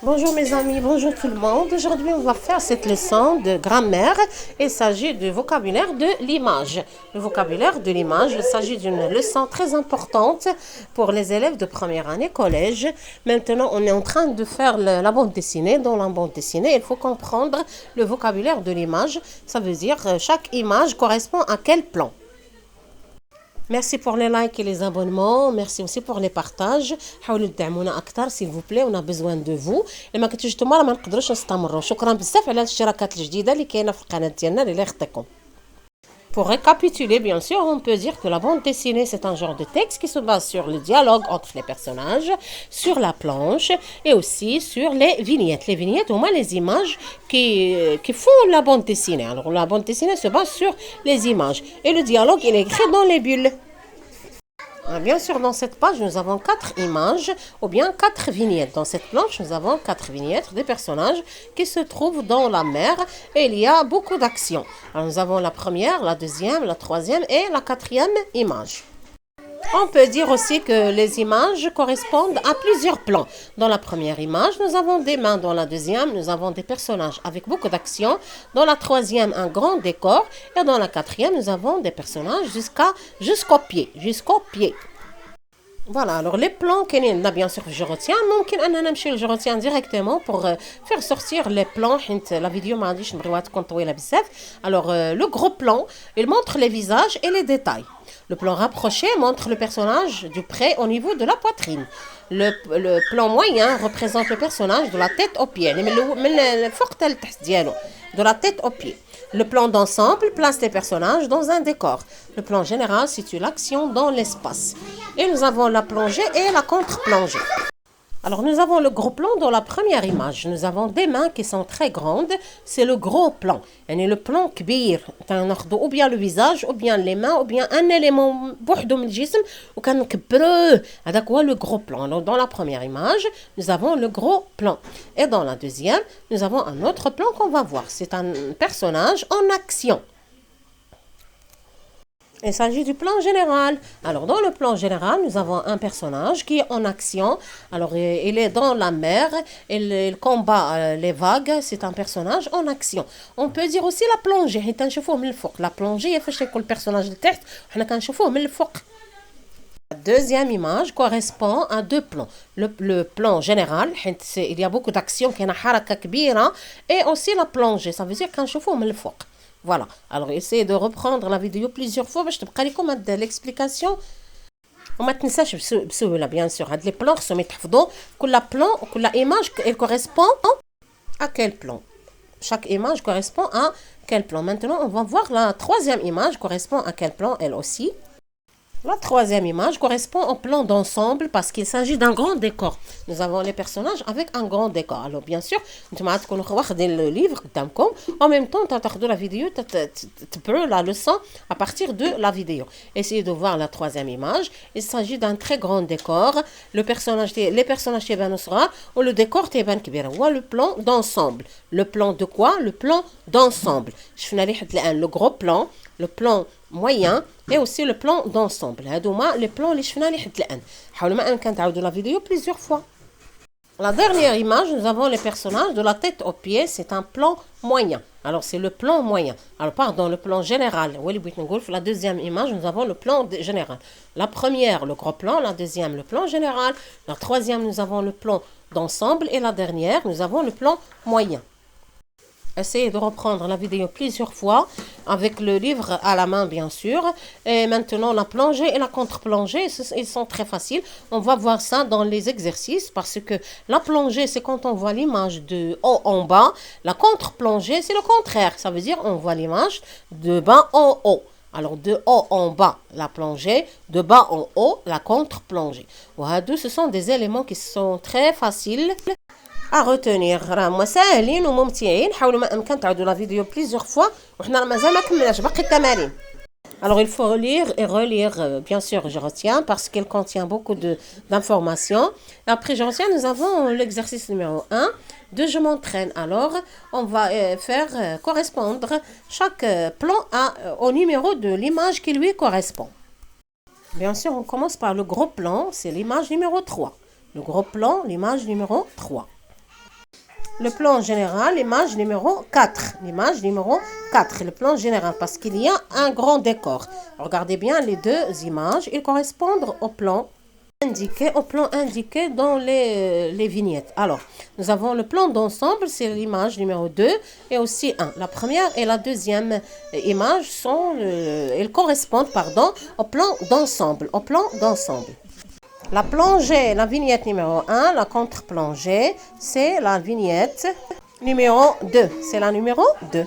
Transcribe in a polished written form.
Bonjour mes amis, bonjour tout le monde. Aujourd'hui, on va faire cette leçon de grammaire. Il s'agit du vocabulaire de l'image. Le vocabulaire de l'image, il s'agit d'une leçon très importante pour les élèves de première année collège. Maintenant, on est en train de faire la bande dessinée. Dans la bande dessinée, il faut comprendre le vocabulaire de l'image. Ça veut dire chaque image correspond à quel plan. Merci pour les likes et les abonnements. Merci aussi pour les partages. حاولوا تدعمونا أكثر s'il vous plaît. On a besoin de vous. لما كنتوش نتوما راه ما نقدروش نستمروا. شكرا بزاف على الاشتراكات الجديدة اللي كاينة في القناة ديالنا اللي يخطيكم. Pour récapituler, bien sûr, on peut dire que la bande dessinée, c'est un genre de texte qui se base sur le dialogue entre les personnages, sur la planche et aussi sur les vignettes. Les vignettes, au moins les images qui font la bande dessinée. Alors, la bande dessinée se base sur les images. Et le dialogue, il est écrit dans les bulles. Bien sûr, dans cette page, nous avons 4 images ou bien 4 vignettes. Dans cette planche, nous avons 4 vignettes des personnages qui se trouvent dans la mer et il y a beaucoup d'actions. Nous avons la première, la deuxième, la troisième et la quatrième image. On peut dire aussi que les images correspondent à plusieurs plans. Dans la première image, nous avons des mains. Dans la deuxième, nous avons des personnages avec beaucoup d'actions. Dans la troisième, un grand décor. Et dans la quatrième, nous avons des personnages jusqu'au pied. Jusqu'au pied. Voilà, alors les plans, bien sûr, je retiens. Je retiens directement pour faire sortir les plans. La vidéo m'a dit alors, le gros plan, il montre les visages et les détails. Le plan rapproché montre le personnage du près au niveau de la poitrine. Le plan moyen représente le personnage de la tête aux pieds. De la tête aux pieds. Le plan d'ensemble place les personnages dans un décor. Le plan général situe l'action dans l'espace. Et nous avons la plongée et la contre-plongée. Alors nous avons le gros plan dans la première image. Nous avons des mains qui sont très grandes. C'est le gros plan. Et le plan كبير. Ou bien le visage, ou bien les mains, ou bien un élément بوحدو من الجسم وكنكبروه. هذاك هو le gros plan. Alors dans la première image, nous avons le gros plan. Et dans la deuxième, nous avons un autre plan qu'on va voir. C'est un personnage en action. Il s'agit du plan général. Alors, dans le plan général, nous avons un personnage qui est en action. Alors, il est dans la mer. Il combat les vagues. C'est un personnage en action. On peut dire aussi la plongée. La plongée, il faut que le personnage de tête. La deuxième image correspond à deux plans. Le plan général, il y a beaucoup d'actions, et aussi la plongée. Ça veut dire qu'on voit Voilà. Alors, essayez de reprendre la vidéo plusieurs fois باش تبقى لكم هاد l'explication. وما تنساش بسهولة bien sûr. هاد les plans خصهم يتحفظوا. كل plan وكل image elle correspond à quel plan. Chaque image correspond à quel plan. Maintenant, on va voir la troisième image correspond à quel plan elle aussi. La troisième image correspond au plan d'ensemble parce qu'il s'agit d'un grand décor. Nous avons les personnages avec un grand décor. Alors bien sûr, le livre en même temps, la vidéo, la leçon à partir de la vidéo. Essayez de voir la troisième image. Il s'agit d'un très grand décor. Les personnages ou le décor ou le plan d'ensemble. Le plan de quoi? Le plan d'ensemble. Le gros plan, le plan moyen et aussi le plan d'ensemble. هادوما les plans اللي شفنا لحد الآن. حاولوا ما أمكن تعاودوا la vidéo plusieurs fois. La dernière image, nous avons les personnages de la tête aux pieds. C'est un plan moyen. Alors, c'est le plan moyen. Alors, pardon, le plan général. La deuxième image, nous avons le plan général. La première, le gros plan. La deuxième, le plan général. La troisième, nous avons le plan d'ensemble. Et la dernière, nous avons le plan moyen. Essayez de reprendre la vidéo plusieurs fois avec le livre à la main bien sûr. Et maintenant la plongée et la contre-plongée, ils sont très faciles. On va voir ça dans les exercices parce que la plongée c'est quand on voit l'image de haut en bas. La contre-plongée c'est le contraire. Ça veut dire on voit l'image de bas en haut. Alors de haut en bas la plongée, de bas en haut la contre-plongée. Voilà, ce sont des éléments qui sont très faciles à retenir. راهم ساهلين وممتعين. حاولوا ما امكن تعودوا la vidéo plusieurs fois وحنا مازال ما كملناش باقي التمارين. Alors il faut lire et relire, bien sûr je retiens parce qu'elle contient beaucoup d'informations. Après je retiens, nous avons l'exercice numéro 1 de je m'entraîne. Alors on va faire correspondre chaque plan au numéro de l'image qui lui correspond. Bien sûr on commence par le gros plan, c'est l'image numéro 3. Le gros plan, l'image numéro 3. le plan général, l'image numéro 4. L'image numéro 4, le plan général, parce qu'il y a un grand décor. Regardez bien les deux images, ils correspondent au plan indiqué dans les vignettes. Alors, nous avons le plan d'ensemble, c'est l'image numéro 2 et aussi 1. La première et la deuxième image elles correspondent, au plan d'ensemble, La plongée, la vignette numéro 1, la contre-plongée, c'est la vignette numéro 2. C'est la numéro 2.